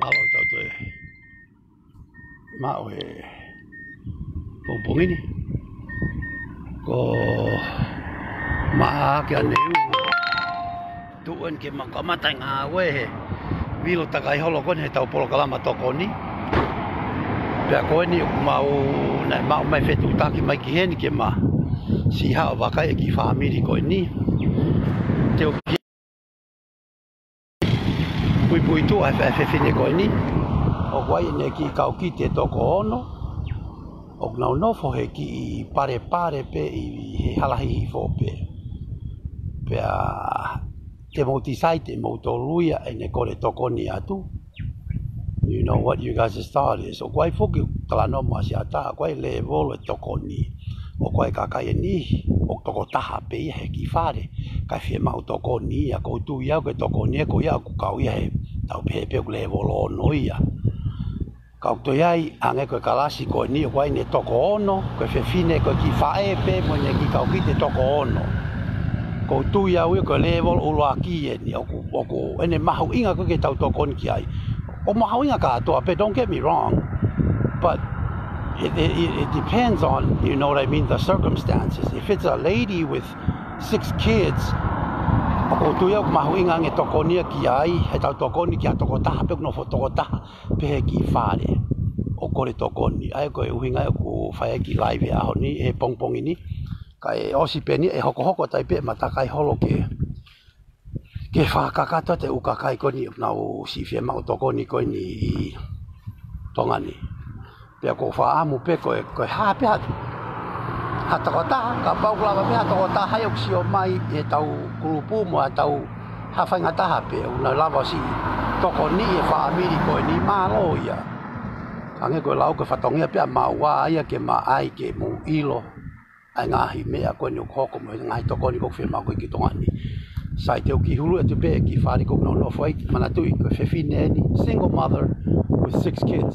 Malo tau te mao e pompongini ko maa ke aneu tuan ke makamata ngā we he vilo takai holo kon he tau polo kalama toko ni pea koe ni mau nai mau mai fetu taki mai ki heni ke ma si hao wakai e ki whaamiri koe ni te o ki pui tu ai whewhine koe ni o wai ne ki kau ki te toko ono o nau nofo he ki pare pe i he halahi i fo pe pea te mauti sai te mautoluia e ne kore toko ni atu. You know what you guys started. So kwai foki kalano mo sia ta kwai le volo toko ni o kwai kakai ni o toko taha pe he ki fare ka fie mau toko ni a ko tu ia ko toko ni ko ia ku kau ia he tau pe le volo no ia kau to iai ange ko kalasi ko ni kwai ne toko ono ko fe fine ko ki fae pe mo ne ki kau ki te toko ono ko tu ia ko le volo ulo aki ni o ko ene mahu inga ko ke tau toko ni ai. O mahawinga ka atua, but don't get me wrong, but it depends on, you know what I mean, the circumstances. If it's a lady with 6 kids, ako tuya mahawinga nge toko nia ki ai, he tau toko ni ki a toko taha, pe kuno fo toko taha, pe he ki whare, o kore toko ni. Ai koe uhinga e ku whae ki live aho ni, he pongpongi ni, ka e osi pe ni, e hoko tai pe matakai holo ke whakakata te ukakai ko ni nau si fie mau toko ni ko ni tonga ni. Pea ko whaamu pe koe hape hatu. Hatako taha, ka pau kulawa pe hatako taha e uksi o mai e tau kulupu mo a tau hawhainga taha pe. Una lawa si toko ni e whaamiri koe ni malo ia. Kange koe lau ke whatongia pe a maua ia ke maai ke mu ilo. Ai ngahi mea koe ni ukhoko mo ngahi toko ni ko whi mau koe ki tonga ni. Sai te uki hulu e te pe ki whare kok no no whai manatui ko whewhine ni single mother with 6 kids.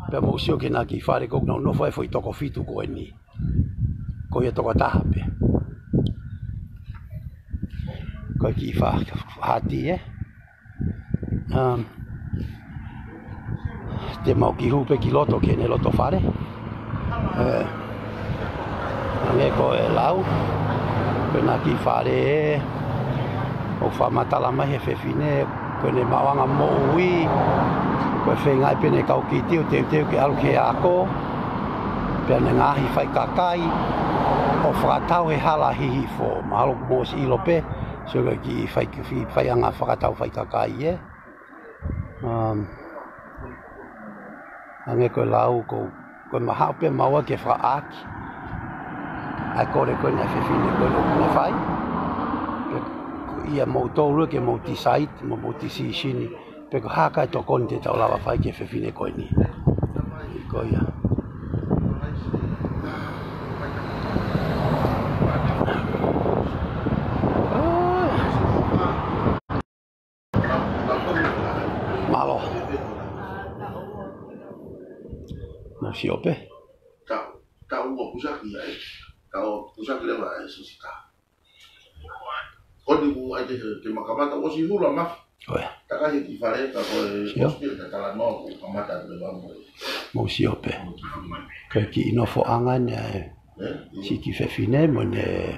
Pea mo usio ke na ki whare kok no no whai toko fitu koe ni. Ko ia toko taha pe. Ko ki hati te mau ki hupe ki loto ke ne loto whare. Nge ko e lau. Pena ki whare o whamatala mai he whewhine koe ne mawanga mo ui koe whengai pene kau ki teo ki alu ke ako pia ne ngahi whai kakai o whakatau he hala hihi fo mahalo mo si ilo pe so ki whai anga whakatau whai kakai ange koe lau koe mahao pe maua ke whaaki ai kore koe na whewhine koe no whai. Ia mou tōrua ke mou ti sait, mou ti si sini. Pe ko haka e toko ni te tau lawa whai ke whewhine koe ni. Ko ia. Malo. Mau si ope? Tau mo kusaki ai. Kau kusaki lewa ai susita. Kodi mu ai te makamata o si hula ma. Oe. Taka ki fare ka ko hospital ka tala no ku kamata le ba mo. Mo si ope. Ka ki no fo angan si ki whewhine mo ne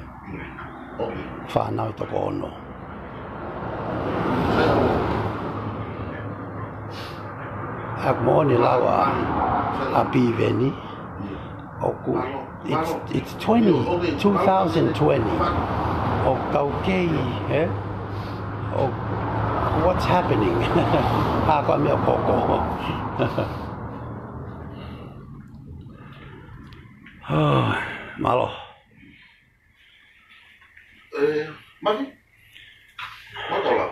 whanau toko ono. Ak mo ni lawa a piveni. Oku. It's 2020. Okay, oh, what's happening? Haka mea koko. Malo. Maki? Matola?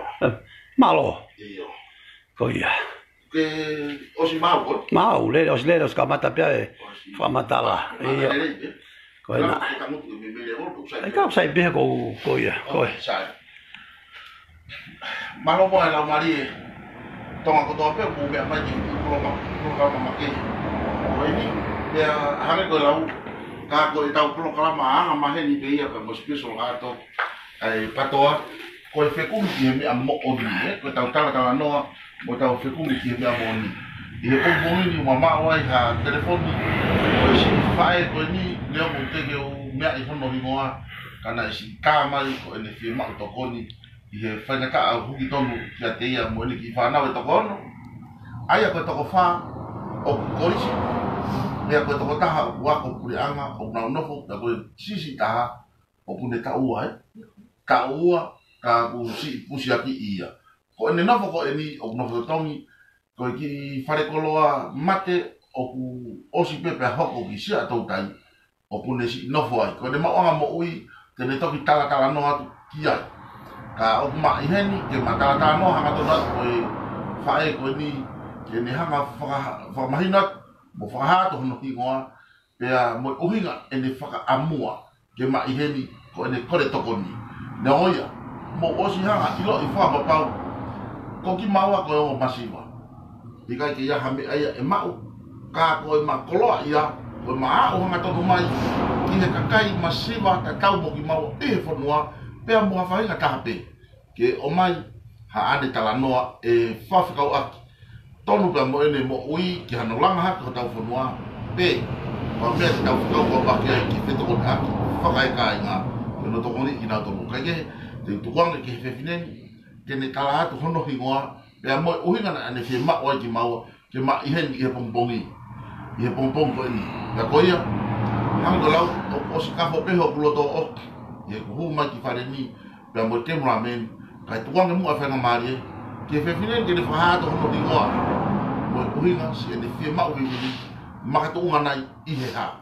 Malo. Iyo. Ko ia. Ke osi mau ko? Mau, os leros ka mata pia e whamatala. Iya. Ko ina. Ai kau sai beha ko ia. Ko malo mo la mari tonga ko tope ko be mai ki ko ma ke. Ko ini dia hare ko lau ka ko tau pro kala ma ma he ni be ia ka mo special ato ai patoa koe whekumi ki he mea mo oni, koe tau tala noa, mo tau whekumi ki he mea mo oni. I he pongpongi ni mamao ai ha telefoni, koe si whae koe ni, leo mo teke o mea I hono ringoa, kana I si kāmai koe ne whie mau tokoni, I he whainaka au huki tonu ki a teia mo ene ki whanau e toko ono. Aia koe toko wha, o korisi, mea koe toko taha wako kure anga, o nau nofo, ta koe sisi taha, o kune ta ua ka ua, ka ku si pusi aki ia. Ko ene nofo ko eni, o nofo tongi, ko ki whare koloa mate, o ku osi pepe hoko ki sia tau tai, o kune si nofo ai. Ko ene mawanga mo ui, tene toki tala no atu ki ai. Ka o ma iheni, ke ma tala no hanga tona koe whae ko eni, ke ne hanga whamahinat, mo whahato hono ki ngoa, pea mo uhinga ene whaka amua, ke ma iheni, ko ene kore toko ni. Ne oia, mo osi hanga ilo I whapapau, ko ki maua ko o masiwa. I kai ke ia hame aia e mau, ka koe ma koloa ia, koe ma au hanga tonu mai, ki he kakai masiwa ta tau mo ki maua e whanua, pea mo hawhainga tahape. Ke o mai, ha ane tala noa e whawhikau aki. Tonu pea mo ene mo ui ki hanolanga haki ho tau whanua, pe, wa mea te tau whikau kua baki ai ki whetoko ne aki, whakai kai ngā, no tokoni I nau tonu. Kai ke, te tukuanga ki he whewhineni, ke ne tala atu hono hingoa, pea mo uhinga na ane whi mao ai ki maua, ke ma iheni I he pongpongi. I he pongpongi ko ini. Pea ko ia, hango lau, o si kafo peho kuloto oki, I he kuhu mai ki whare ni, pea mo te mura meni, kai tukuanga mua whenga maari e, ke he whewhineni ke ne whahato hono hingoa, mo uhinga si ane whi mao hini, makatuunga nai I he ha.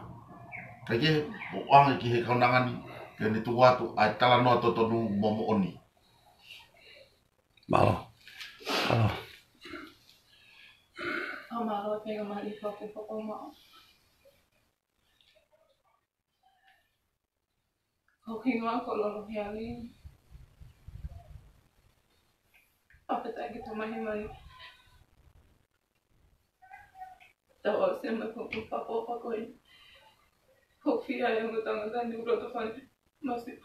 Kai ke, o anga ki he kaunangani, ke ne tu watu ai tala noa totonu momo oni. Malo. Malo pega mali poco mal. Kokinga kololo hiali. Apeta que toma himai. Tawa sema ko papo pakoi. Kokfia yang utang dan diulo to fani. Masih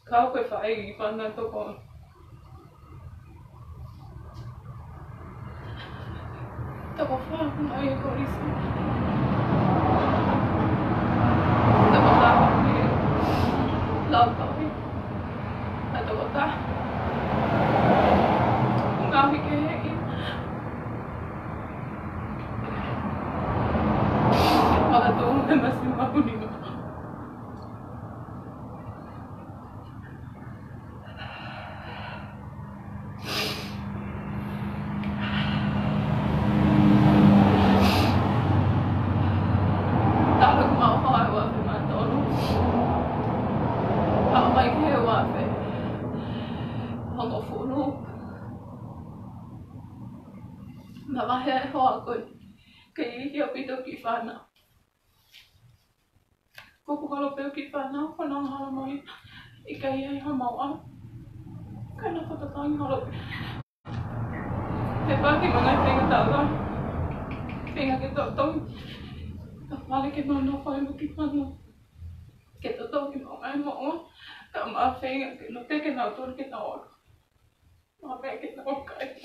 kau ke whae I whana toko. Toko wha mai ko risi. Toko wha mai lau kawi. A toko ta. Ngawi ke heki. Maka to me masih mahuni. Mamahe hoa koe kei hia pito ki whana. Koko halo peo ki whana, whanang hala mai I kai ai ha maua. Kaina whatatangi halo peo. Te pāki mga whenga tāra. Whenga ke tōtongi. Ka whale ke mana whae mo ki whana. Ke tōtongi maungai maua. Ka maa whenga ke no te ke nau tōru ke nau aka. Maa mea ke nau kai.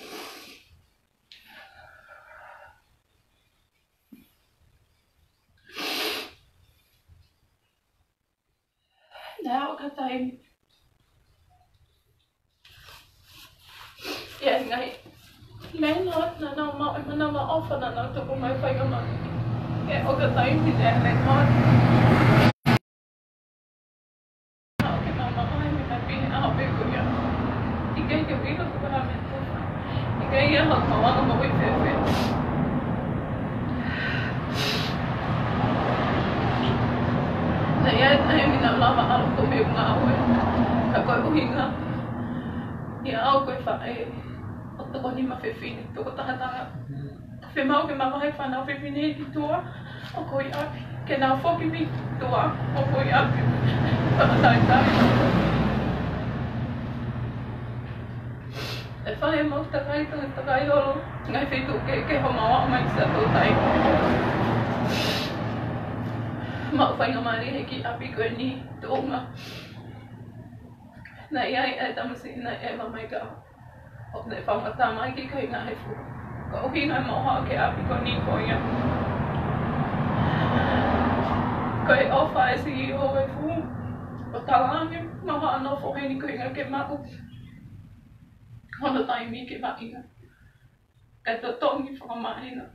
Now ka time. Yeah, ngai. Mai not na na ma ofa na na to ko mai fai ka ma. Yeah, o ka time ni ja mai not. Okay, mama ai me na pi a pe ko ya. Ikai ke pi ko para me. Ikai ya ha ma wa mo wi fe fe. Saya minta lama kalau kau mengawe, kalau uhinga, ya aku fai, waktu kau ni mafefini, tu kau tahan. Femau ke mama hai fana fefini itu, aku ya, kena foki bi tu, aku ya, tahan. Fai mau takai lolo, ngai fitu ke hamawa mai satu tai. Mau whainga mari heki api koe ni tōnga. Nā iai e tamasi nā e mamai ka o ne whamata mai ki kai ngā he fu. Ka ohi ngai moha ke api koe ni koe ia. Koe o whae si i o e fu. O talangi moha anō whohe ni koe ngā ke mau. Hono taimi ke mahinga. Kai tō tongi whakamahina.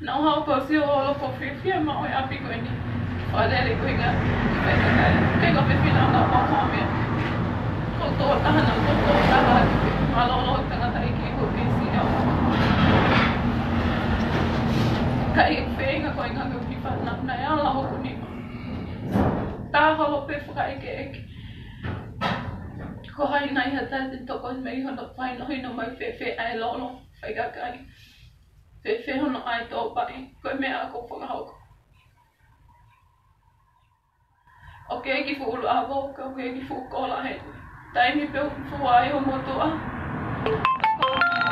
Nā hao pasi o olo po whiwhia ma oi api koe ni. Whaere koe ngā whaekai. Kei ka whiwhina ngā whakamea. Ko tō tahana, ko tō taha ake. Malolo o tangata i ki ko pisi au. Kai e whenga koe ngā kuki whana. Nai ala hoku ni ma. Tā holo pe whakaike eke. Ko hai nai hata te toko mei hono whainohi no mai whewhe ai lolo. Whaikakai. Whewhe hono ai tō pai. Koe mea ako whakahauko. O ke eki whulu awo, ka ke eki whulu kola he. Taimi peo whuai o motua. Ko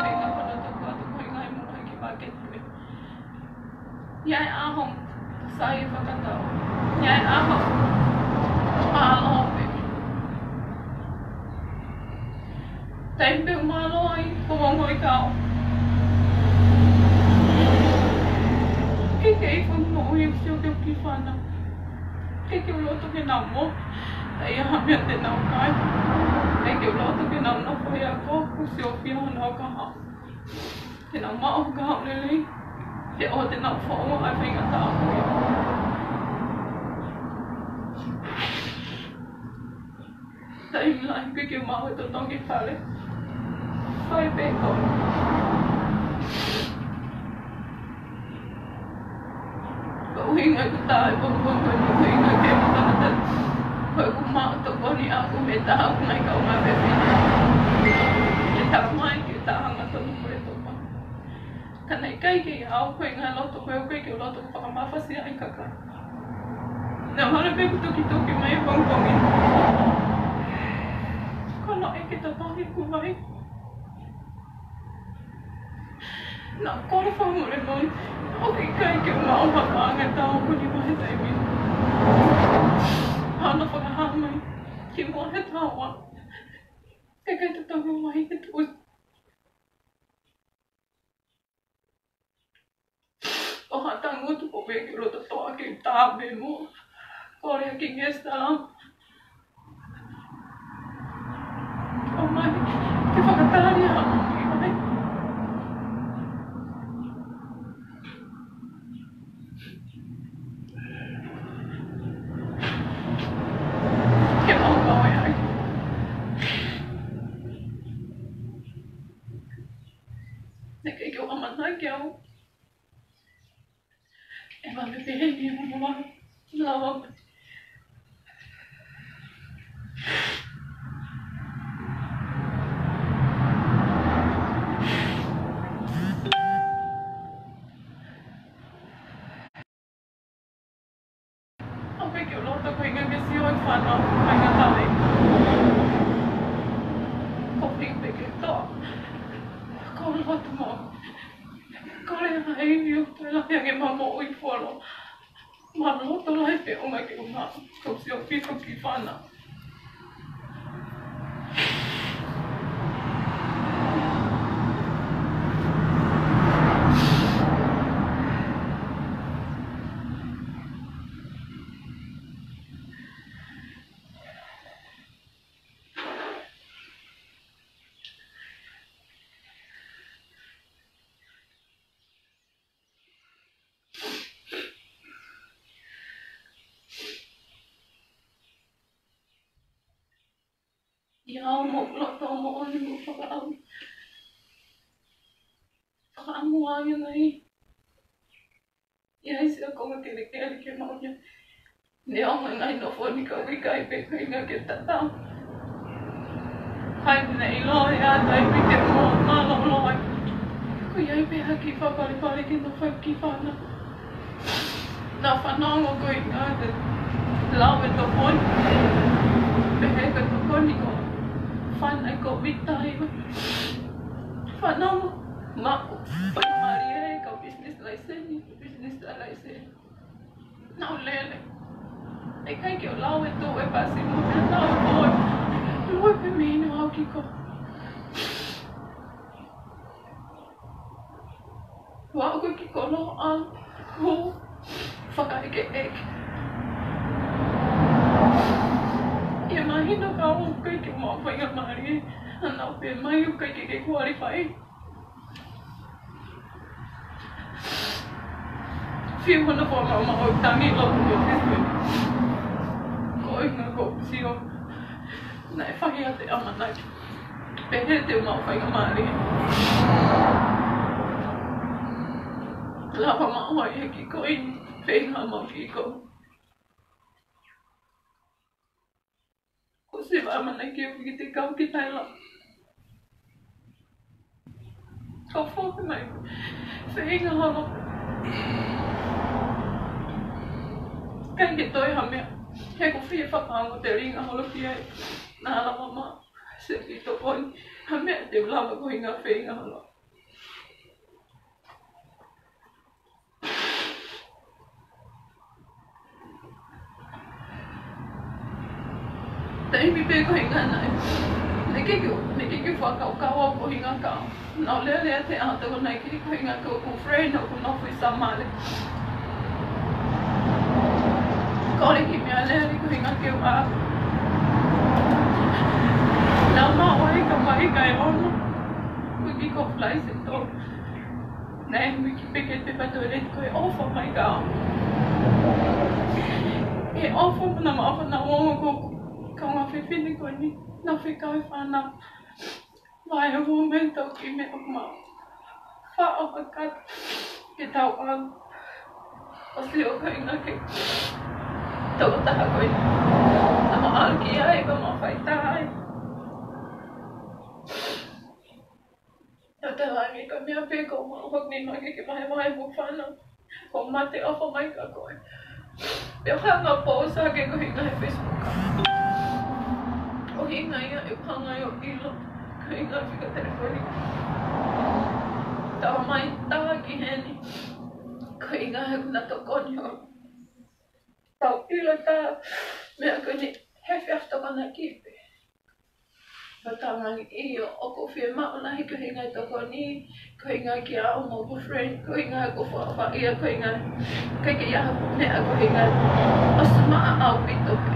me ka whana toko atu koe ngai mua ki maketime. Iai ahong sai whakatau. Iai ahong aloha pe. Taimi peo malo ai, pumongo i kao. Ke ifu mo ui usio ke uki whana. Ke uloto ke nau mo. Ai aha mea te nau kai. Ke uloto ke nau no whai ako. Usio whia nau ka hao. Te nau mao ka hao lele. Te o te nau whaonga ai whainga ta ako ia. Taimi lai ke maho to tongi whare. Whai peko. Uhinga ku tae pokon koe ni uhinga ke matanata. Koe ku maa toko ni aku me taha ku nai kau ngā pepina. Ke taha mai ke tahanga tonu koe topa. Ka nei kai ke au koe ngā loto koe koe ke loto ku whakamawhasi ai kaka. Nā hara pe ku toki mai pongpongi. Kono e ke tapangi ku mai. Nā kora whamure moi. O ke kai ke mao whakaanga tau kuni mai taimi. Hana whakahamai. Ki mua he taua. Ke kai te tango mai he tui. O hatango tu po veki rota toa ke tāme mo. Kore ki ngestalam. O mai. Ke whakatari hama ki mai. Kau, emang bebek ni mama lawak. Apa kau lo tak kau ingat mesti orang fana, kau ingat tak? Kau fikir tu, kau lo tu mau. Kare hai ni o te lai ange mama oi whalo. Mano to lai pe o mai ke una. Ko si o pito ki whana. Ia mo loto mo oni mo whakaau. Whakaamu ai ngai. Ia isi a konga ke leke ke maunia. Ne onga ngai no whoni ka wika i pe kuinga ke tatau. Hai nei loa ia tai pike mo malo loa. Ko iai pe haki whapari ke no whaki whana. Nā whanongo kuinga te lawe to whoni. Pehe ka to whoni ko. Whanai ko mitai. Whanongo. Mako. Whaimari e ka business license, business license. Now lele. E kai ke o lau e tō e pasi mo me tau e koi. Loi pe me ino au kiko. Wao ko kiko no al. Hu. Whakaeke eke. Ia mahina ka o kai ke mau whainga maari. Anau pe mai o kai ke qualify. Fiu hana po mau tangi lo ko fisu. Ko inga ko sio. Nai whahi ate ama nai. Pehe te mau whainga maari. Lapa mau hai he ki ko in. Whainga mau ki ko. Ko se wa ama nai ki o ki te kau ki tai la. Ko whoka mai. Whainga hana. Kai ke toi ha mea. He ko whia whakaango te ringa holo ki ai. Nā la mama. Se ki to poni. Ha mea te ulama ko hinga whainga holo. Taimi pe ko hinga nai. Ne ke whakaukaua ko hinga kao. Nau lea lea te ata ko nai ki ko hinga ko friend o ko nofui samale. Kore ki mea lea li ko hinga ke ua. Nau maa oe ka mai kai ono. Kuki ko flies e tō. Nai wiki peke te pato e reti ko e ofa mai kao. E ofa mana maafa na wonga ko kaunga whiwhine ko ni. Na whikau e whanau. Mai o hua me tau ki me o mau. Wha o hakat. Ke tau au. O si o ka inga ke. Tau taha koe. Na ma alu ki ai ka ma whaitai. Tau te wangi ka mea pe ko ma hok ni mangi ke mahe mahe mu whanau. Ko mate ofa mai ka koe. Peo hanga posa ke ko hinga he Facebook. O hinga ia e hanga i o ilo. Ko hinga whika telefoni. Tau mai taha ki heni. Ko hinga he kuna tokoni ho. Tau ilo ta mea ko ni hefi afto kana kipe. Ko tau mangi iyo o ko whia mauna hi ko hinga i tokoni. Ko hinga ki a o mo friend. Ko hinga ko wha ia ko hinga. Kai ke iaha mea ko hinga. O sumaa au pito pe.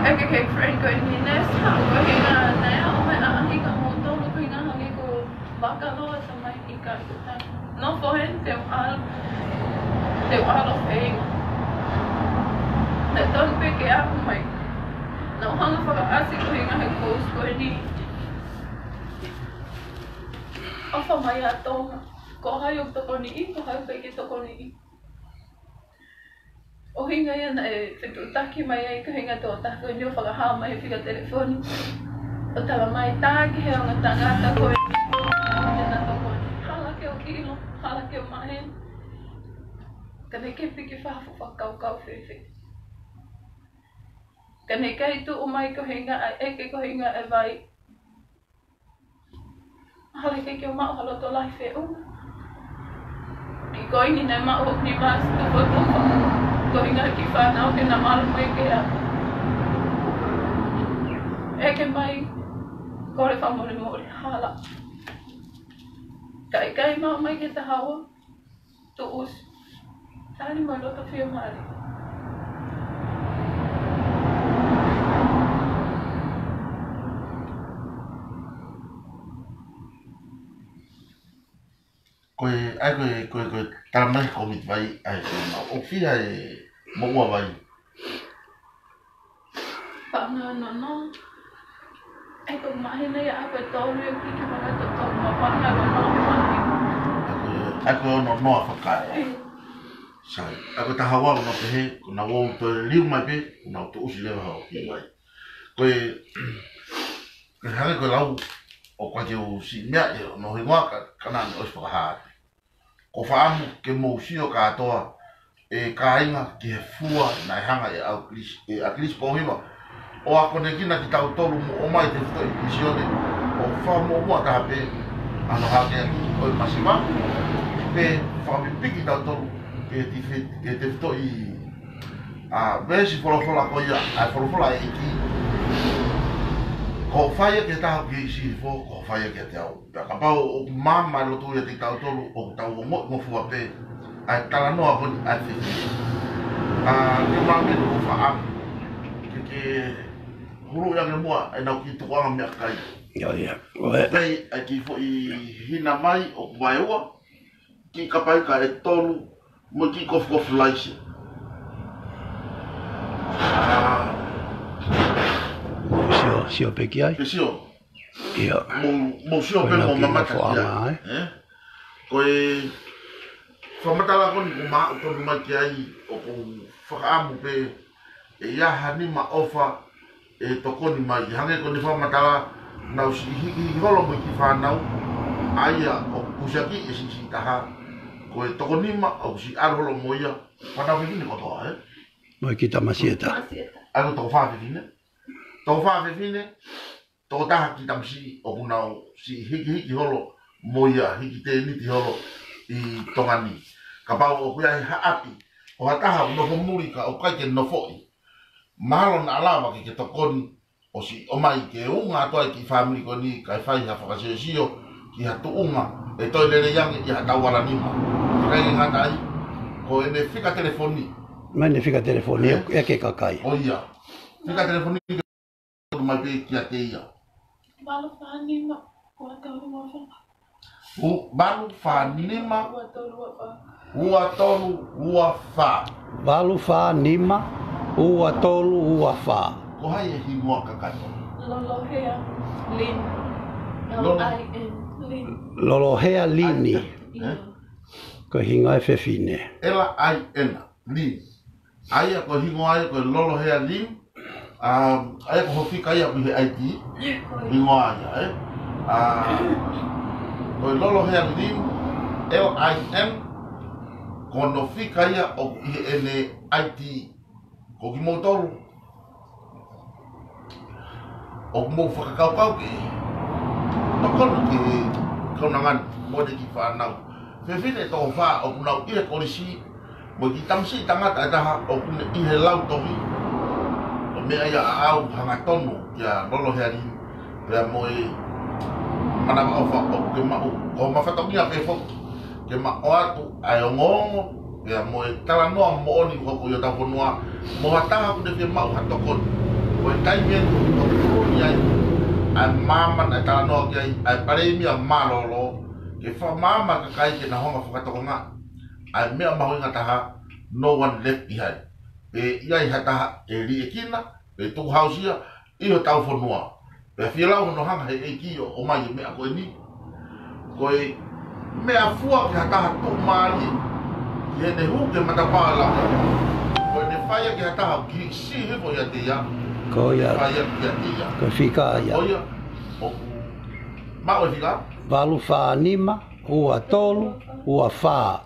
Eke ke friend ko ni nes ha ko hinga nea o mai a ahi ka mo tolu ko hinga hangi ko bakaloa sa mai i ka kutai. No fohen te o al o whainga. Te ton pe ke aku mai. Nau hanga whakaasi ko hinga he kous ko ni. Ofa mai a tonga. Ko hai o toko ni i, ko hai peke toko ni i. O hinga ia na e whetutaki mai ai ka hinga tō tako ni o whakahaa mai he whika telefoni. O tala mai tāki he o ngā tangata koe. Tēnā toko ni. Hala ke o kilo, hala ke o mahen. Kane ke piki whahafu whakaukau whiwhi. Kane kei tu o mai ko hinga ai eke ko hinga e vai. Hala ke o mau halo tō lai whe una. Ki koi ni nei mau hok ni mas tu whatumpa. Ko hinga ki whanau ke na malu mai ke a. Eke mai kore whamore mori hala. Kai mau mai ke te hawa. Tu us. Tani mai loto whia mari. Koe taramai komit vai ai o fia e moua vai. Pāna no. E ko mahi nei a koe tōru e ki mga to tōru ma pāna no mahi. Ai koe ono noa whakae. Sai, ai koe tahawa o te he, ko na wau to liu mai pe, ko na to usi lewa hao ki vai. Koe hanga koe lau o kwa te o si mea e no he ngoa kanane ois whakahaate. Ko whaamu ke mousio katoa e kāinga ki he fua na hanga e aklis pohima. O ako ne kina ki tau tolu mo o mai te whito i misione o wha mo mua taha pe ano hake o masima pe whamipiki tau tolu ke te fito I vesi wholofola ko ia ai wholofola e ki ko whaia ke taha ki si fo ko whaia ke te au ka pau o mama lotu ia te tau tolu o tau o ngofua pe ai tala noa koni ai whiti ke mamenu o wha ke huru yang mua ai nau ki tukuanga mea kai pei ai ki fo I hina mai o waiua ki kapai ka e tolu mo ki kofu laisi Sio peki ai? Sio. Ia. Mo sio pe mo mamata ia. Koe whamatala koni ko maa tonu mai ki ai o ko whakaamu pe e ia hani ma ofa e tokoni mai. Hange koni whamatala nau si hiki holo mo ki whanau aia o kusaki e si taha koe tokoni ma o si arholo mo ia whanau hiki ni kotoa Moi ki tamasieta. Ako toko whawhewhine. Toko whawhewhine, toko taha ki tamsi o kunau si hiki holo mo ia, hiki te niti holo I tongani. Ka pau o kuia haapi, o hataha unofo muri ka o kai ke nofoi. Mahalo na alawa ke tokoni o si omai ke unga atoa ki family ko ni kai whai ha whakasio ki hatu unga e toi lere yangi I hatau wala nima. Kai ke ngatai, ko ene whika telefoni. Mene fica telefoni e ke kakai. O ia. Fica telefoni ke mai pe ki ate ia. Balu whanima, ua tolu ua wha. Balu whanima, ua tolu ua wha. Balu whanima, ua tolu ua wha. Ko hai e hingoa kakato. Lolohea Lin. L-I-N. Lin. Lolohea Lini. Ko hinga e whewhine. L-I-N. Lin. Aia ko hingoa ai ko lolohea Lin. Aia ko hofika ia ku he IT. Hingoa aia ko lolohea Lin. L-I-N. Ko no fika ia o I ene IT. Ko ki motoru. O mo whakakaukau ki. Tokono ki kaunangan mo de ki whanau. Whewhine tō wha o kunau I he korisi. Mo ki tamsi tangata e taha o kune I he lau tohi. O mea ia au hangatono kia lolohea Lin. Pea mo e manama o wha o ke mau. O mawhatongia ke whau. Ke mao atu ai o ngongo. Pea mo e tala noa mo oni hoko I o tawhanua. Mo hataha kune ke mau hatokon. Ko e taimien o kuruni ai. Ai mama na tala noa ki ai. Ai paremi a malolo. Ke wha mama ka kai ke na honga whakatokonga. Ai mea maho inga taha. No one left behind. Pe iai hataha e ri e kina. Pe tuku hausia. Iho tau whanua. Pe whialau no hanga he e ki o mai e mea koe ni. Koe mea fua ke hataha tu maari. Ki he ne hu ke matapaa laka. Koe ne whaia ke hataha ki si hifo ia te ia. Ko ia. Whaia ki a te ia. Ko fika ia. O ia. Mao e whika? Valu whanima, ua tolu, ua wha.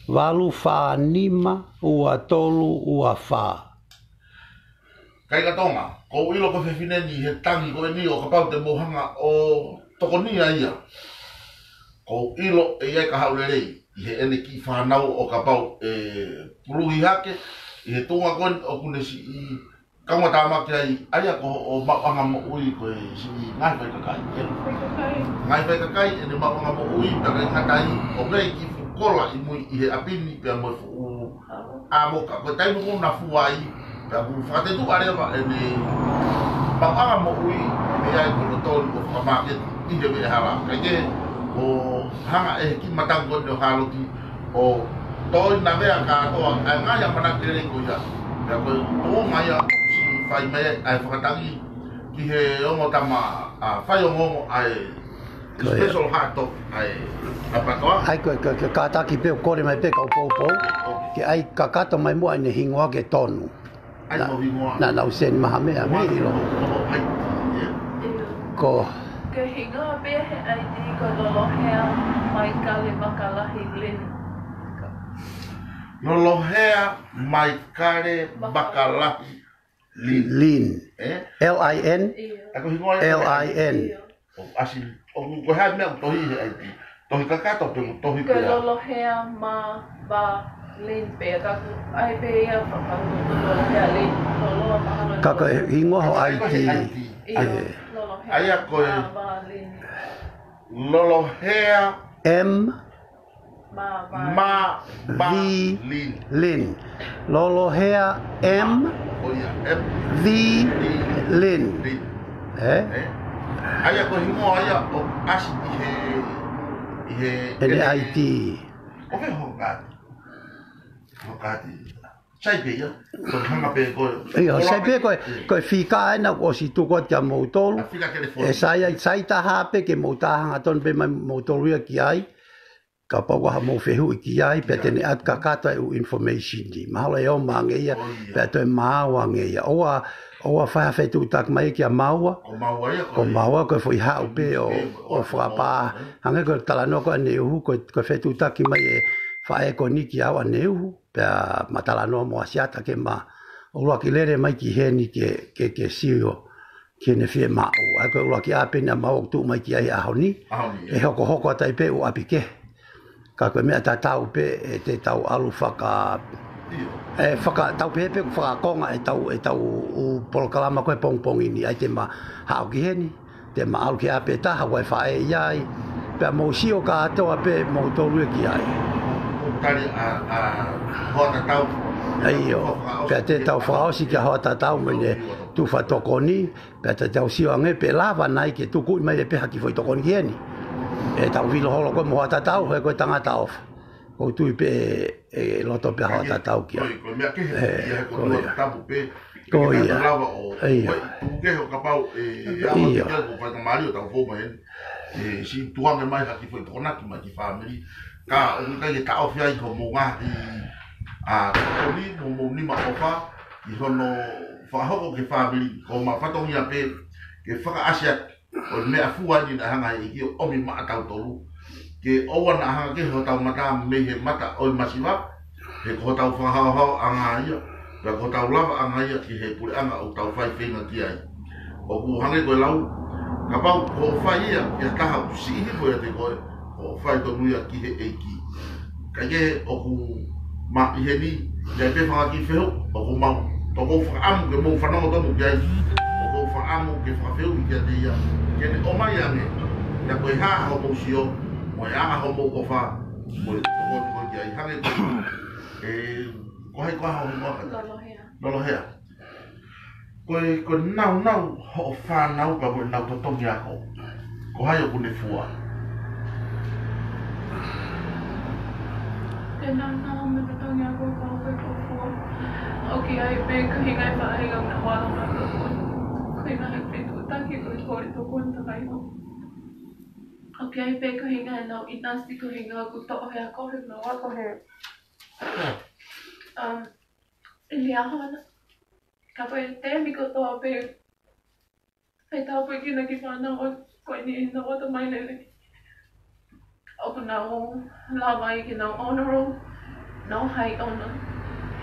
Valu whanima, ua tolu, ua wha. Kai ka tonga, ko ilo ko whewhine ni he tangi ko e ni o ka pau te mohanga o tokonia ia. Ko ilo e iai ka haurerei, I he ene ki whanau o ka pau e puruhi hake, I he tunga koen o kune si I kaungatama ki ai, aia ko o mauanga mo ui ko e si ngai whai kakai. Ngai whai kakai e ne mauanga mo ui, pia kai ngatai o mei ki fukola I mui I he apini pia mo e fu amoka. Ko taimu ko na fuai, pia ku whatetu arewa e ne mauanga mo ui, me ai ko no tolu o whamaket I he me hara. Kai ke o hanga e ki matang ko no haloki o toi na mea ka atoa, ai ngaya manakere ko ia. Pia ko o ngaya fai mai ai whakatangi ki he ongo tama whai ongo ai special hot dog ai patoa. Ai ko kataki pe kore mai pe kau pou. Ke ai kakato mai mua ne hingoa ke tonu. Ai mo hingoa. Na lau sen maha mea me ilo. Ko Ke hingoa pe he ai di ko lolohea mai kale makalahi Lin. Lolohea mai kare bakalahi Lin. Lin. L-I-N. Ako hingoa L-I-N. o asi o ko ha me to hi ai ti to hi ka to pe to hi pe Ko lo hea ma ba len pe ka ai pe ia fa ka lo hea len lo pa ka ka ingo ho ai ti ai a ko lo hea m ma ba lin lo hea m v lin ai a ko ingo ai a o asi he ele ai ti o ve ho ka sai pe ya ko hanga pe ko sai pe ko fika na ko si tu ko ta mo tol e sai ta ha pe ke mo ta hanga ton pe mo tol ya ki ai ka pa wa mo fe hu ki ai pe tene at ka kata information di ma le o mange ya pe to ma wa nge ya o fa fe tu tak mai ki maua ko maua ko foi ha pe o fra pa hanga ko tala no ko ne hu ko fe tu tak ki mai fa e ko ni ki awa ne hu pe matala no mo asiata ke ma o lo ki lere mai ki he ni ke sio ke ne fie ma o a ko lo ki a pe na ma o tu mai ki ai a honi e hoko tai pe o apike ka ko me ta tau pe e te tau alu whaka tau pepe whakakonga e tau o polokalama koe pongpong ini ai te ma hao ki heni te ma alu ki a pe taha wai whae iai pe mo sio ka atoa pe mo tolu ki ai tari a hota tau ai o pe te tau whaosi ki hota tau mene tu wha tokoni pe te tau sio ange pe lava nai ke tuku mai e peha ki foi tokoni ki heni e tau vilo holo koe mo hota tau he koe tangata ofa ko tu pe e loto pe hota tau ki ko me ke he ko tapu pe ko ia ai tu ke ho kapau e a ko pa mario tau fo mai e si tuanga mai ha ki foi tokona ki mai ki family ka o ka ye ta ofia I ko mo nga a ko ni ma ofa I hono fa ho ke family ko ma fa tong ya pe ke fa asia o me afua ni na hanga I ki o mi ma ta tolu ke o na hanga ke ho ta mata me he mata o masiwa he ko ta fa ha anga ia la ko ta lava anga ia ki he pure anga o ta fa fe nga ki ai o ku hange ko lau ka pau ko fa ia ya ta ha si ni ko te ko o fai to nuia ki he eiki ka ye o ku ma I he ni ya pe fa ki feo o ku ma to ko fa am ke mo fa no to mo ya o ko fa am ke fa feo ki te ya ke ne o ma ya ne ya ko ha ho mo sio mo ya ho mo ko fa mo ko ya ha ne ko hai ko ha mo ka lo he ko nau ho fa nau ka mo nau to ya ko hai o ku ne fua e nana me te tangi a koe kau koe kau fua. Oki ai pe kuhinga e whaenga na wala na koe. Kuhinga e pe tu taki koe kore to koe takai ho. Oki ai pe kuhinga e nau inasti kuhinga ku to'o hea kohe na wako he. Ili ahana. Ka koe te miko toa pe. Hei tau pe kina ki whanau o koe ni ina wata mai lele. Oku nau lawa I ki nau honoru, nau hai ono.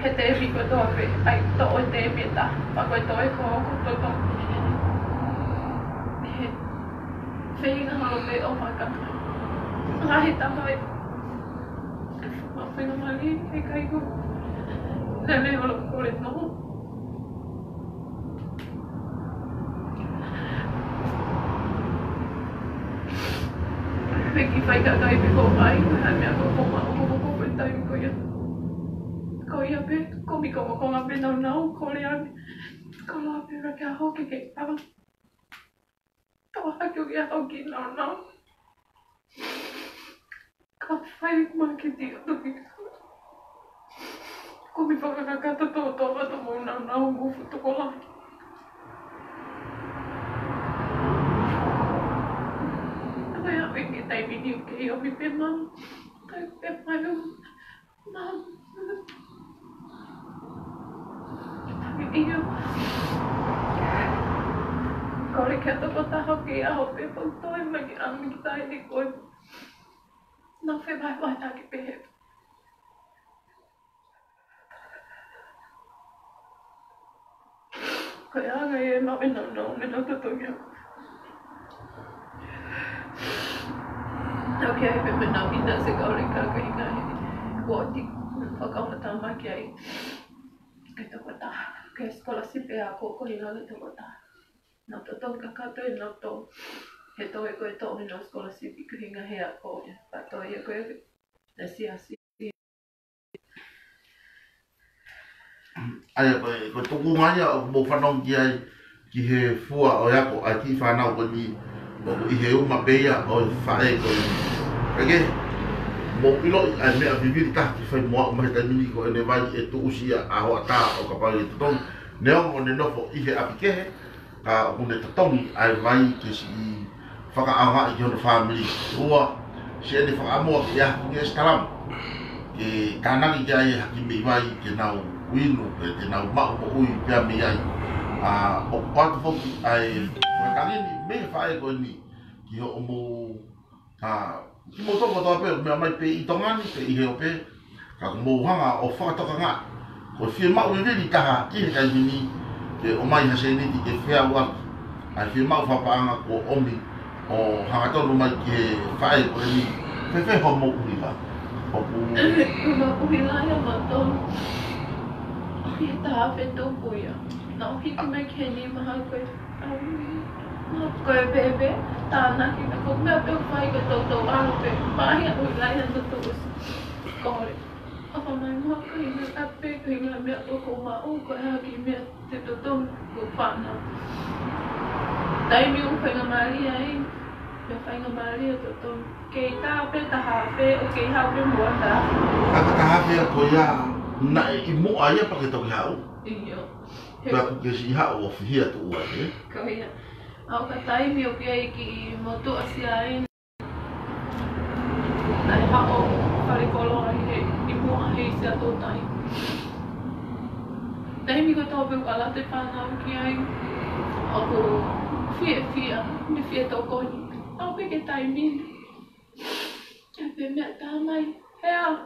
He te miko toa pe, ai to'o te mita, pa koe toi ko oku toto. He whenga halo pe o whaka. Ngahi tamai. Ma whenga mali, he kaiku. Nene holo kore noho. Peki fai ka kai pe ko mai, ha me ko ko ma ko pe tai ko ia. Ko ia pe, ko mi ko nga pe nau ko le ani. Ko la pe ra ka ho ke tava. Ko ha ko ia ho ki nau. Ko fai ma ke ti to ki. Ko mi pa ka to mo nau mo fu to ko la. Kaya wingi tay video kayo mi pe mam. Kaya pe paano mam. Iyo. Kore kaya to taho kaya ako pe pag to'y mag-ang kita hindi ko. Nang fe ba lagi pe. Kaya ngayon ako no me natutuyo. Nau kia he me nau ina se kaore ka inga he kuoti whakamatama kia i ke toko taha. Ke scholarship e a koko inga ke toko taha. Nau totong kakato e nau tō. He tō e koe tō me nau scholarship I kuhinga he a ko. Pato e koe na siasi. Ai ko tuku mai a mo whanau ki ai ki he fua o yako a ki whanau ko ni o I he uma peia o whae ko ni. Kage, mo pilo ai mea viviri taha ki whai moa o mahi taimini ko ene vai e tu usia a hoa tā o ka pau e tutong. Neo mo ne nofo I he apikehe ka o ne tutongi ai vai ke si whakaanga I ki hono family. Ua, si ene whakaamua ki a ki e stalam. Ke kānagi ki ai haki me vai ke nau winu ke nau mau mo ui pia me ai o kwatu foki ai wakangini me whae koe ni ki ho mo ki mo toko toa pe mea mai pe I tongani pe I he o pe ka mo hanga o whakatoka ngā ko whia mau I riri taha ki he kai mini ke o mai hase niti ke whia waki ai whia mau whapaanga ko omi o hanga tonu mai ki he whae koe ni pe ho mo ui la Uma uhila ya matong. Kita hape to kuya. Na ukiki me keni mahal koe. Koe bebe. Tana kita ko me ape fai ke to alo pe. Mahi uhila ya tutus. Kore. Apa mai mahal koe me ape koe me ape ko mau koe haki me te tutong ko pana. Dai mi upenga Maria ai. Me fai nga Maria tutong. Kei tā pe tahape o kei hau pe mua tā. Aka tahape a ko ia na I mo aia pa ke toki hau. Iyo. Pea ku ke si hau o whihia tu ua e. Ko ia. Au ka taimi o kia I ki motu asia ai. Nai hao wharekolo ai he I mua hei sia tō tai. Taimi ko tō peu ala te whanau ki ai. O ko whia, me whia tō koni. Au pe ke taimi. Ia pe mea tā mai, hea.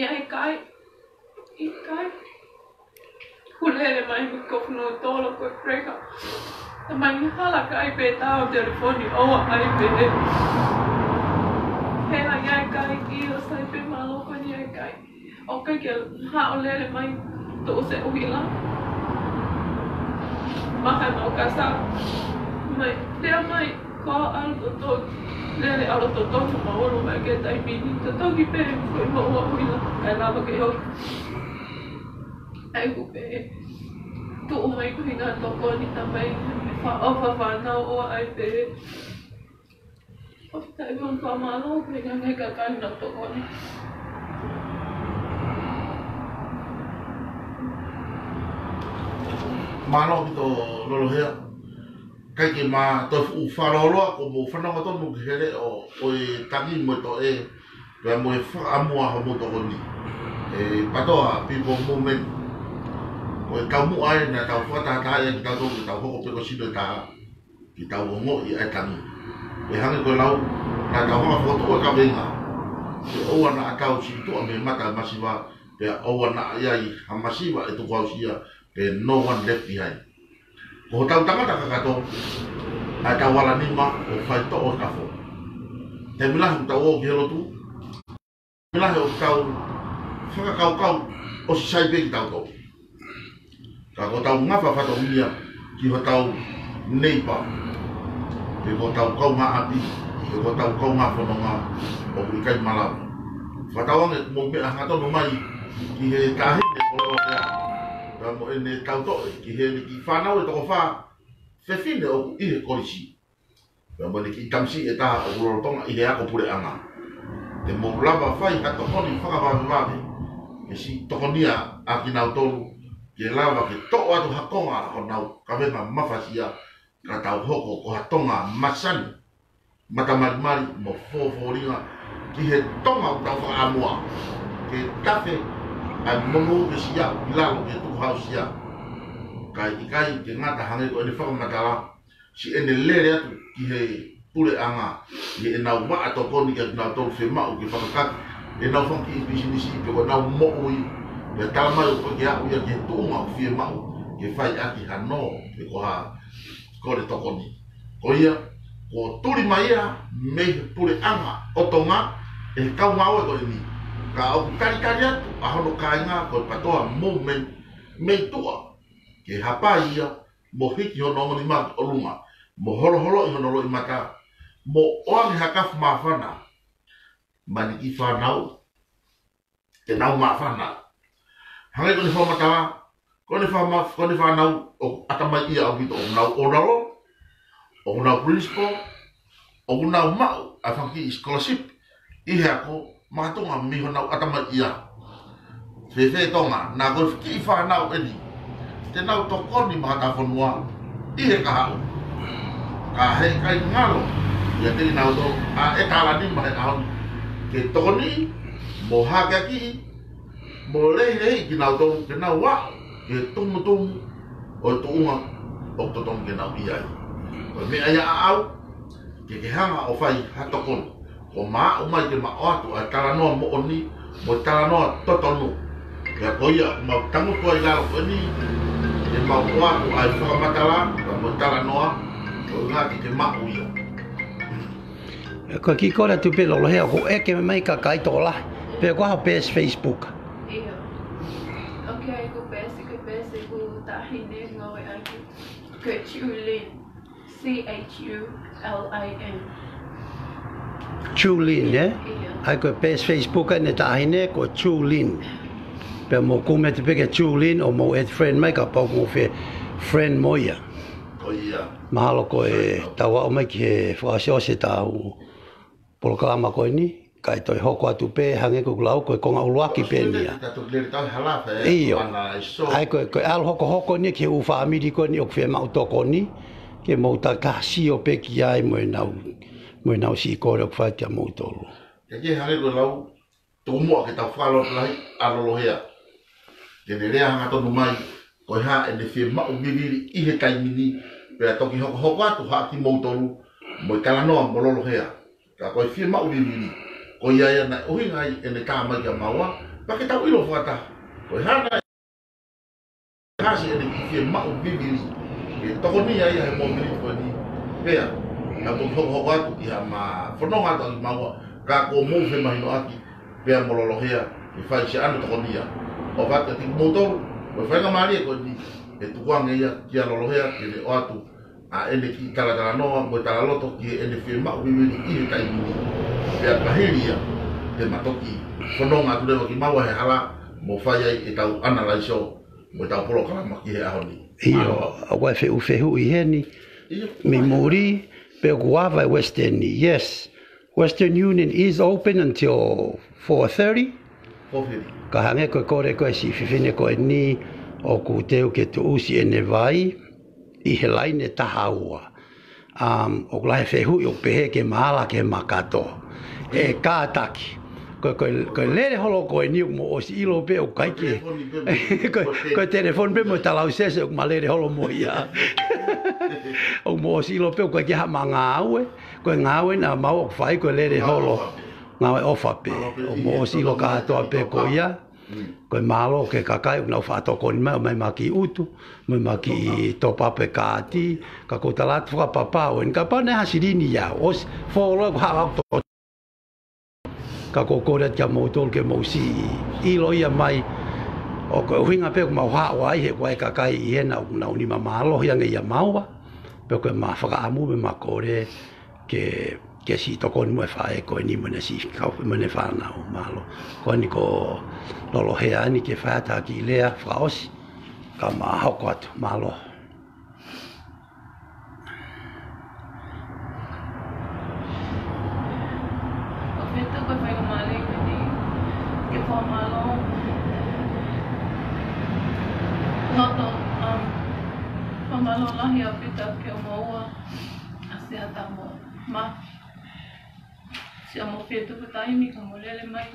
Ia e kai. I kai. Hulele mai me kofunu tolo koe preka. Ta mai ni hala kai pe tā o telefoni oa ai pe. Hea ia e kai ki o sai pe maloko ni e kai. O kai ke hao lele mai tō se uhila. Maha no kasa. Mai, hea mai, ko alto tō. Lele alo totoki maolo mai ke taimini. Totoki pe foi maua huila. Kai lava ke hoi. Ai ku pe. Tu umai ku hinga toko ni tamai. Ofa whanau o ai pe. Ofa tai wang whamalo. Hinga ngai kakai na toko ni. Malo ki tō lolo hea. Kai ke ma to wharoloa ko mo whanau tonu ki here o e tangi mo to e pia mo e whaamua ho mo toko ni. E patoa people movement o e kaumu ai na tau whatataia ki tau toku tau hoko peko sino ta ki tau ongo I ai tangi. E hange koe lau na tau hanga whoto e ka venga. E oua na akau si toa me mata masiwa pia oua na iai ha masiwa e tuku au sia pe no one left behind. Ko tau tangata kakato ai tau wala nima o whai to o kafo. Te milahi tau o ki helo tu. Milahi o tau whakakau o si sai peki tau tau. Ka ko tau ngawha whato unia ki ho tau neipa. Ke ko tau kau ngā api. Ke ko tau kau ngā whanonga o kurikai malau. Whatawange mo mea ngatono mai ki he tahine koloa kea. Ka mo ene tau toe ki he ni ki whanau e toko wha whewhine o I he korisi. Ka mo ne ki tamsi e taha o urorotonga I he ako pure anga. Te mo lava whai ka tokoni whakawawewave. E si tokonia a ki nau tolu ke lava ke to atu hakonga o nau ka wema mawhasia ka tau hoko ko hatonga masani. Mata marimari mo fōwhoringa ki he tonga o tau whakaamua. Ke tafe ai mongo ke siya bilalo ke tuku hau siya. Kai ikai ke ngata hange ko ene whakamatala si ene lere atu ki he pure anga ki e nau maa tokoni ke nau tolu whemau ke whakakaki e nau whanki I bisinisi ke ko nau mo'ui ke talamai o ke au ia ke tuunga o whemau ke whai aki hano ke ko ha kore tokoni. Ko ia ko turi mai ia me pure anga o tonga e kau ngau e ko ni ka o kari kari atu a hono kainga ko patoa mo me tua ke hapa ia mo hiki hono ngoni ma o lunga mo holo holo i hono lo i mata mo oangi hakafu mawhana mani i whanau te nau mawhana hangai koni whamatawa koni whanau o atamai ia au hito o nau onaro o nau principal o nau mau a whanki i scholarship i hea ko matunga mi honau atamai ia whewhe tonga nā koi whiki i whanau eni te nau tokoni mahata whanua i he kahau ka hei kai ngalo ia te nau to a e kalani mahe ahoni ke tokoni mo haka ki mo lei ki nau to ke nau wa ke tumu o tuunga o totong ke nau iai o me aia au ke hanga o whai hatokoni o maa o mai ke ma o atu a talanoa mo oni mo talanoa totonu ke a koia ma tangu tua i lalo ni ke ma o atu a i whakamatala mo talanoa o ngati ke ma o ia ko ki kora tu pe lo he ko e ke mai ka kai tola pe ko ha pe Facebook Iyo. Okay, ko pesi ko tahine ngawe aki. Chulin. CHULIN. Chulin Iya. ai ko pe Facebook ne ta hine ko Chulin pe mo ko me te pe ke Chulin o mo et friend mai ka pa mo fe friend moia o ia mahalo ko e tawa o mai ke fa se tau programa ko ni kai toi hoko atu pe hange ko lau ko konga uluaki pe nia iyo ai ko al hoko ni ke u family ko ni o fe ma to ko ni ke mo ta kasi o pe ki ai mo nau si ko ro fa ta mo to ke hange ko lau tu mo ke ta falo lai alo hea ke le hanga to mai ko ha e le fe ma u bibiri i he kai mini pe to ki hoko atu ha ki mo to mo kala no mo lo hea ka ko fe ma u bibiri o ia ia na ui ngai e ne kā mai kia maua pa ke tau ilo whata o hana kasi e ne ki mau bibiri e toko ni ia ia he mo miri ko ni pea na to hoko atu i ha ma whanonga atu i maua ka ko mou fe mahino aki pea mololo hea e whai se anu toko ni ia o whata ti motoru o whainga maari e ko ni e tukuange ia kia lolo hea ki ne o atu a ene ki kalatala noa mo tala loto ki ene fe mau bibiri i he kai mini pea kahiria te matoki whanonga tu rewa ki maua he hala mo whai ai e tau analaiso mo tau polo kalama ki he ahoni iyo a wai fe u i heni mi muri pe guava Western yes Western Union is open until 4:30 ka hange ko kore ko si fifine ko ni o ku teu ke tu usi ene vai i he laine tahaua o lai fe hu o pe ke mala ke makato e kātaki ko lere holo ko ni mo o si ilo pe o kai ke ko telefon pe mo talau sese o malere holo mo ia o mo si ilo pe o kai ha manga aue ko ngawe na mau fai ko lere holo ngawe ofa pe o mo si ilo ka to pe ko ia ko malo ke kakai na fa to ko mai maki utu mai maki to pape kati ka ko talat fra papa o en ka pa na hasirini ya os folo ha to ka ko ko kia mo tol ke mo si ilo ia mai o ko hinga pe ko ha wa he ko ka kai i na ni malo ia ngai maua pe ko ma fa amu me ma kore ke si to ko mo fa e ko ni mo na si ka mo ne fa na o malo ko ni ko lo he ani ke fa ta ki lea fra os ka ma ha ko malo Pamalo lahi a pita ke o maua a se ata mo ma se a mo fetu ka taimi ka mo lele mai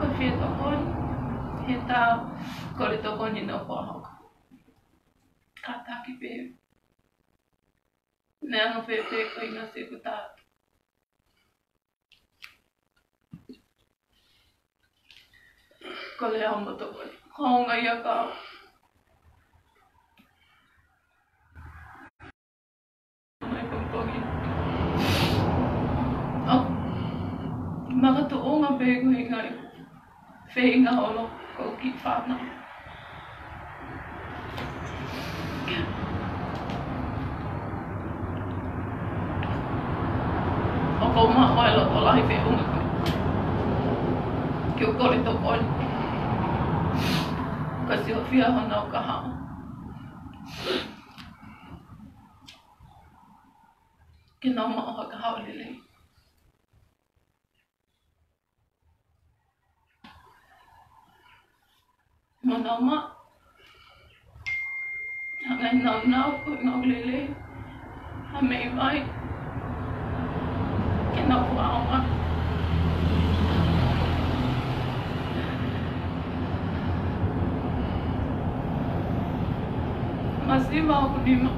ka fetu kon he ta kore to kon ni no ko hoka ka ta ki pe ne anga fe ko ina se ku ta ko le amo to ko honga ia ka whenga olo ko ki whanau. O ko maa oe lo to lahi whenga ko. Ki o kore to kore. Kasi o whia hona o ka hao. Ki nau maa o ka hao lelei. Manama, hangai nau ko ngau lele, hamei vai, ke nau awa. Masih mau lima.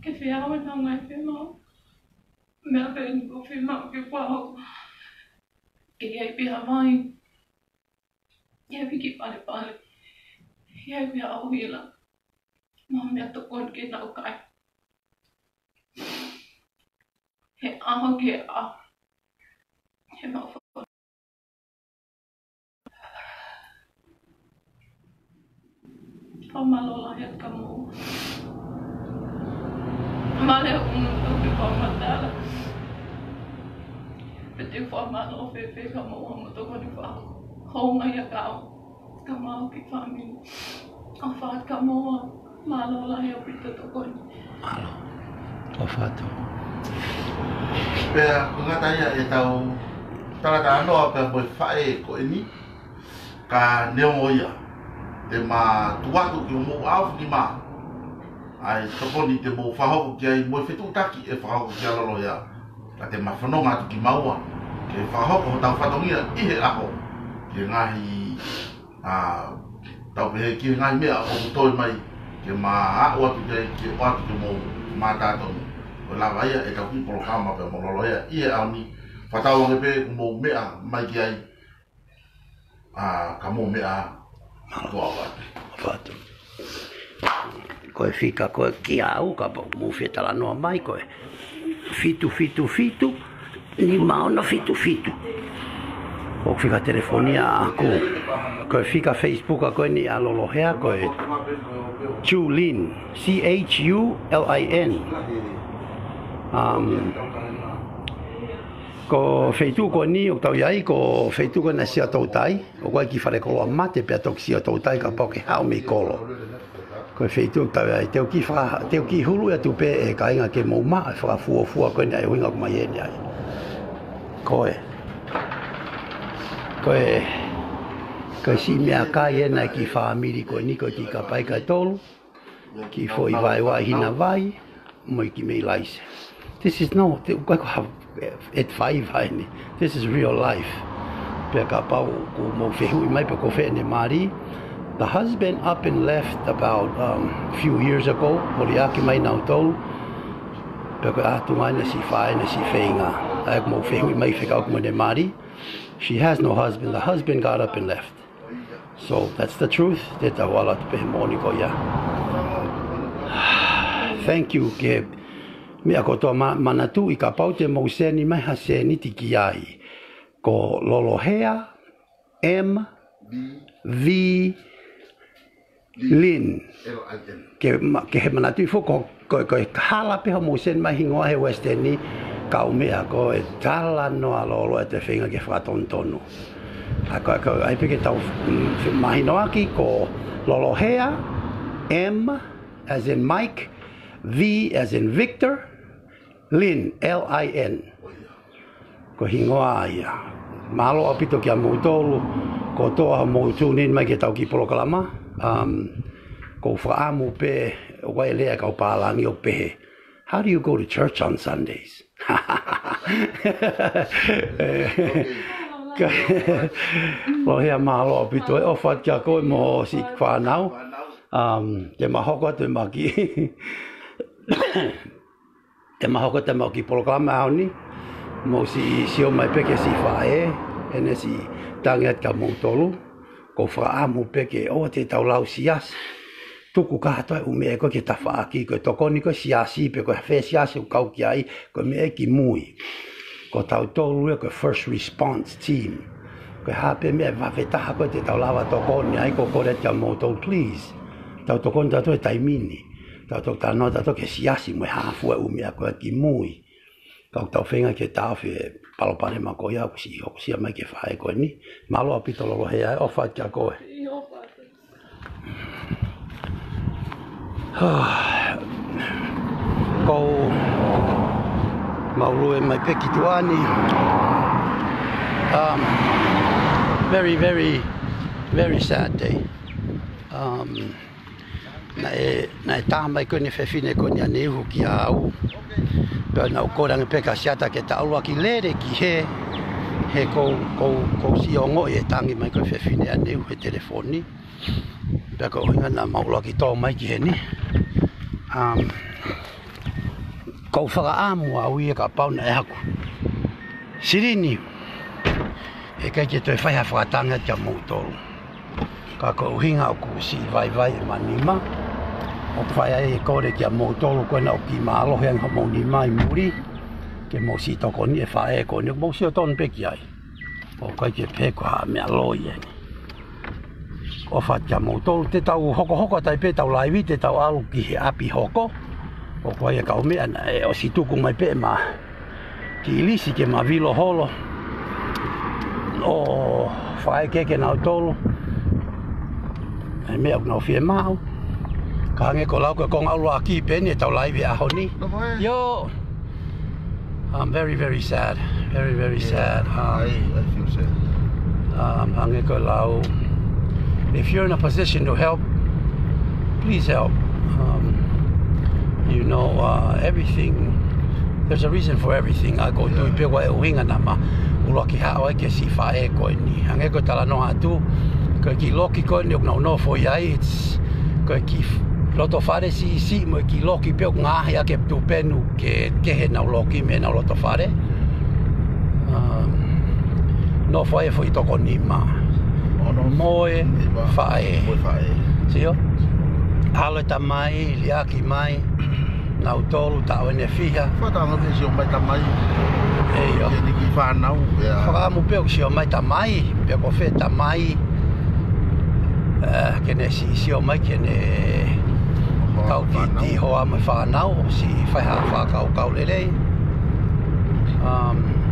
Ke fiawan nau ngai fimau, mea ben ko fimau ke pau. Ke iai piha mai, iai piki pale pale, iai piha au hila, maha mea tokon ke nau kai. He aho ke a, he mau whakon. Whamalola he ka mou. Male unu tuki whamatala. Peti whamalo whewe ka mou hama tokoni whao. Honga ia kau, ka mau ki whamini. A whaat ka moa, malola he o pita tokoni. Malo, o whātu. Pea, ko ngata ia e tau tarata anoa pea moi whae ko eni ka neongo ia te ma tuatu ki o mou au ni ma ai toponi te mou whahoko ki ai moi whetu taki e whahoko ki alolo ia ka te ma whanonga atu ki maua ke whahoko ho tau whatongia ihe aho ke ngahi tau pehe ki ngahi mea o kutoi mai ke ma au atu ki ai ke o atu ki mou mātātonu o lawa ia e tau ki porokama pe mololo ia ie au ni whatau ange pe mou mea mai ki ai ka mou mea kua wate. Whātu. Koe whika koe ki au ka pau mou whetala noa mai koe. Fitu, ni maona fitu. O whika telefonia aku. Koe whika Facebook a koe ni alolohea koe. Chulin, Chulin. Ko feitu ko ni o tau iai ko feitu ko na sia tau tai o koe ki whare kolo a mate pia toki sia tau tai ka pau ke hao me kolo ko feitu tau iai teo ki hulu e tupe e ka inga ke mou maa e whakafua koe ni ai winga ko mai eni ai koe si mea kai ena ki whaamiri koe ni koe ki ka pai kai tolu ki fo i vai hina vai moi ki mei laise. This is no, at 5 haini. This is real life. Peka pau ko mo fehui mai pe ko fe ne mari. The husband up and left about few years ago. Moriaki mai nau tolu. Peka atu mai na si fai na si feinga. Ai mo fehui mai fe ka ko ne mari. She has no husband. The husband got up and left. So that's the truth. Teta wala te pe moni ko ya. Thank you ke mea ko toa manatu I ka pau te mauseni mai ha seni tiki ai. Ko lolohea, V, Lin. Ke he manatu I foko ko hala pe ha mauseni mai hingoa he westeni ka umea ko e tala noa lolo e te whinga ke whakatontonu. Ko ai peke tau mahinoaki ko lolohea, M as in Mike, V as in Victor, Lin, L-I-N. Ko hingoa ia. Malo apito ki a moutolu, ko toa moutunin mai ke tau ki polokalama. Ko whaamu pe, wai lea kau pālangi o pehe. How do you go to church on Sundays? Lo hea malo apito e ofat kia koe mo si whanau. Te mahoko te maki. Te mahoko te maki programa auni. Mo si o mai peke si whae. Ene si tangiat ka moutolu. Ko whaamu peke o te taulau sias. Tuku katoa ume e koe ke tawhaaki. Koe tokoni koe siasi pe koe whea siasi u kau ki ai. Koe me e ki mui. ko tau tolu e ko first response team. Ko hape me va veta ko te tau lava to ko ni ai ko ko te moto please. Tau to kon to taimini. Tau to tano to ke siasi mo hafu e umi ko ki mui. Kau tau whenga ke tau whi palopare ma ko ia si o si mai ke whae ko ni. Malo apito lo he ai ofa kia koe. Ko maurue mai peki tuani. Very, very, very sad day. Na e tāmai kone whewhine kone a nehu ki au. Pea na ukoranga peka siata ke taulua ki lere ki he ko si ongo e tangi mai kone whewhine a nehu he telefoni. Pea ko hinga na maulua ki tō mai ki he ni. Ko whakaamu au ia ka pauna e haku. Sirini. E kai ke toi whaiha whakatanga kia moutoro. Ka ko hinga o ku si vai e manima. O whaia e kore kia moutoro koe na o ki maalohe anga mouni mai muri. Ke mo si toko ni e whae koe ni mo si o ton peki ai. O kai ke peko ha mea loi e. O wha kia moutoro te tau hoko tai pe tau laiwi te tau alu ki he api hoko. O koe e kau mea na e o si tuku mai pe ma. Ki ilisi ke ma vilo holo. O whae keke nau tolo. E mea unau fie mau. Ka hange ko lau ka konga ulu aki peni e tau laiwi aho ni. Yo! I'm very, very sad. Very, very sad. I feel sad. Hange ko lau. If you're in a position to help, please help. You know, everything, there's a reason for everything. I go to pewa e uhinga na ma uloki hao e ke si whae koe ni. Hange ko tala noha tu, koe ki loki koe ni uknau no fo iai, it's koe ki loto whare si mo ki loki peo ngahi a ke tu penu ke he nau loki me nau loto whare. No whae fo i toko ni ma. Moe whae. Sio? Halo ta mai, liaki mai, nau tolu tau ene whiha. Whatanga me si o mai ta mai. Eio. Ke ni ki whanau. Whakamu peo si o mai ta mai, peo ko whe ta mai. Kene si o mai kene kau ki ti hoa mai whanau, si whaiha whakau lelei.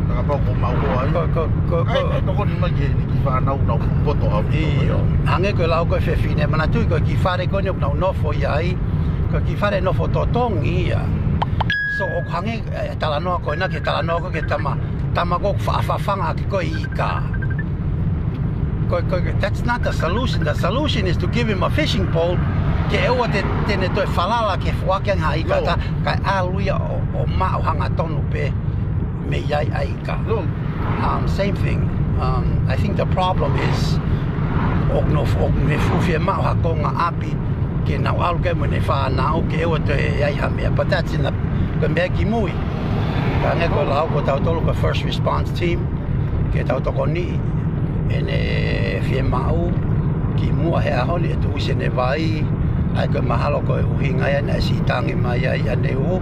Ka pau ko mau ai. Ai toko ni mai ke ni ki whanau nau poto au. Iyo. Hange koe lau koe whewhine, mana tui koe ki whare koe niok nau nofo iai, koe ki whare nofo totongi ia. So o hange talanoa koe na ke talanoa koe ke tama kok whaafawhanga ki koe i ka. That's not the solution. The solution is to give him a fishing pole, ke ewa tene toi whalala ke whakeang haika kai aluia o mao hanga tonu pe. Me iai aika. Same thing. I think the problem is ok me fufie mau hakonga api ke nau alu ke mo ne whanau ke ewa te iai hamea. But that's in the mea ki mui. Ka nge ko lau ko tau tolu ka first response team ke tau toko ni ene fie mau ki mua he aholi e tu use ne vai ai ko mahalo ko uhinga ia na si tangi mai ai ane u.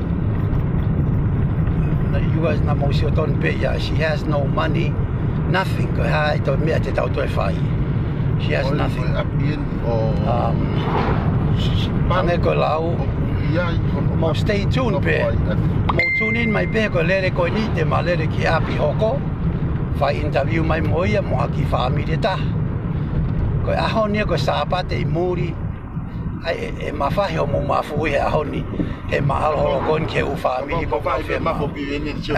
You guys na mo si o ton pe ia. She has no money, nothing. Ko ha to mea te tau toi whai. She has nothing. Pange ko lau. Mo stay tuned pe. Mo tune in mai pe ko lere ko ni te ma lere ki api hoko. Whai interview mai mo ia mo haki whaamire ta. Ko aho nia ko sāpate i muri. Ai e mawhahi o mo mafu i aho ni. He mahalo kon ke u family ko fa fe ma foki ni tio.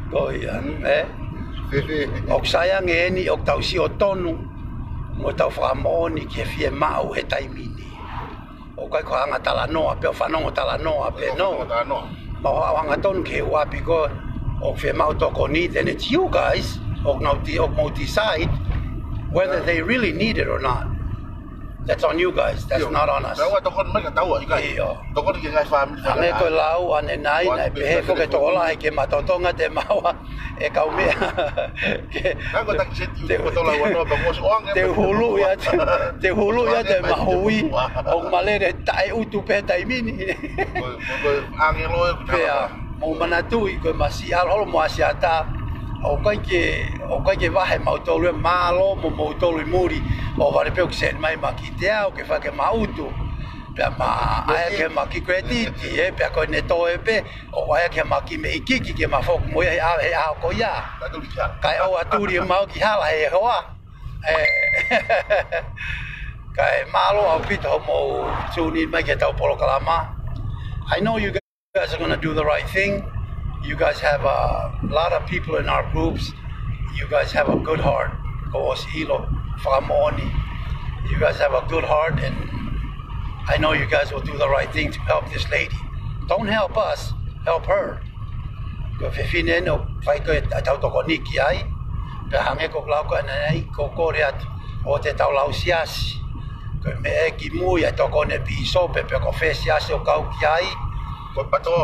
Ko ia, ok sayang e ni ok tau si o tonu. Mo tau whamoni ke fie mau he taimini. O kai ko hanga tala noa pe o whanongo tala noa pe no. Ma o hanga tonu ke uapi ko ok fie mau toko ni, then it's you guys ok mau decide whether they really need it or not. That's on you guys. That's not on us. Tawa toko mai ka tawa i kai. Toko ki ngai family. Ane ko lau ane nai na pe fo ke tola ke matotonga te maua e kau mea. Ka ko tak seti ko tola wa no ba mo so anga. Te hulu ya te mahui. O malere tai utu pe tai mini. Ko angelo Pea mo manatu I ko masi al mo asiata o kai ke wahe mau tolu malo mo tolu muri o vale pe que mai makitea o ke fa ke mautu pe ma ai ke maki credit pe ko ne to pe o ai ke maki me ikiki ke ma fok mo a ko ya kai o aturi mau ki hala he hoa kai malo au pito mo tuni mai ke tau polo kalama. I know you guys are going to do the right thing. You guys have a lot of people in our groups. You guys have a good heart. You guys have a good heart, and I know you guys will do the right thing to help this lady. Don't help us, help her.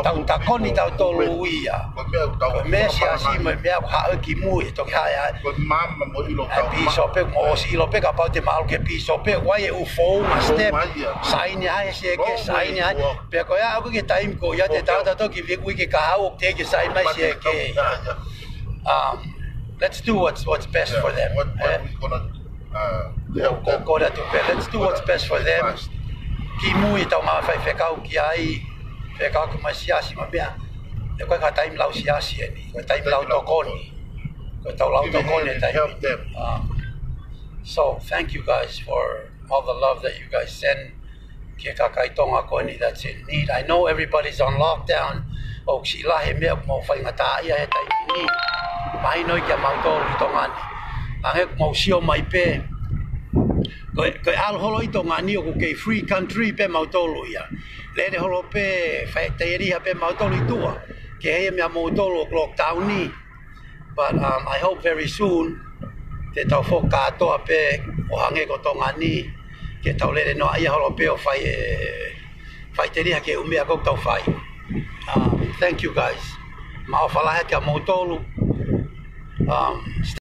Tau takoni tau tolu ia. Ko me siasi me me ha ki mui to ha ya. Ko mama mo ilo tau. Piso pe mo si lo pe ka pa te mal ke piso pe wai u fo ma step. Saini ai se ke saini ai. Pe ko ya ko ke time ko ya te tau to ki vi ke ka o te ke sai mai se ke. Let's do what's best for them. Let's do what's best for them. Ki mui tau ma fai fe ka ki ai. Peka ko masiasi mabia e ko ka time lau siasi ni ko time lau tokoni ko tau lau tokoni time. So thank you guys for all the love that you guys send ke kakai tonga ko ni that's in need. I know everybody's on lockdown o si lahe me mo fai ngata ia he time ni mai noi ke mau to tonga ni ange mo sio mai pe ko al holo ito ngani o ke free country pe mau tolu ia le holo pe fa te ri pe mau tolu tua ke he me mau tolu lockdown ni but I hope very soon te tau foka to pe o hange ko to ngani ke tau le no ia holo pe o fa te ri ke umia ko tau fai. Thank you guys. Mau fala ke mau tolu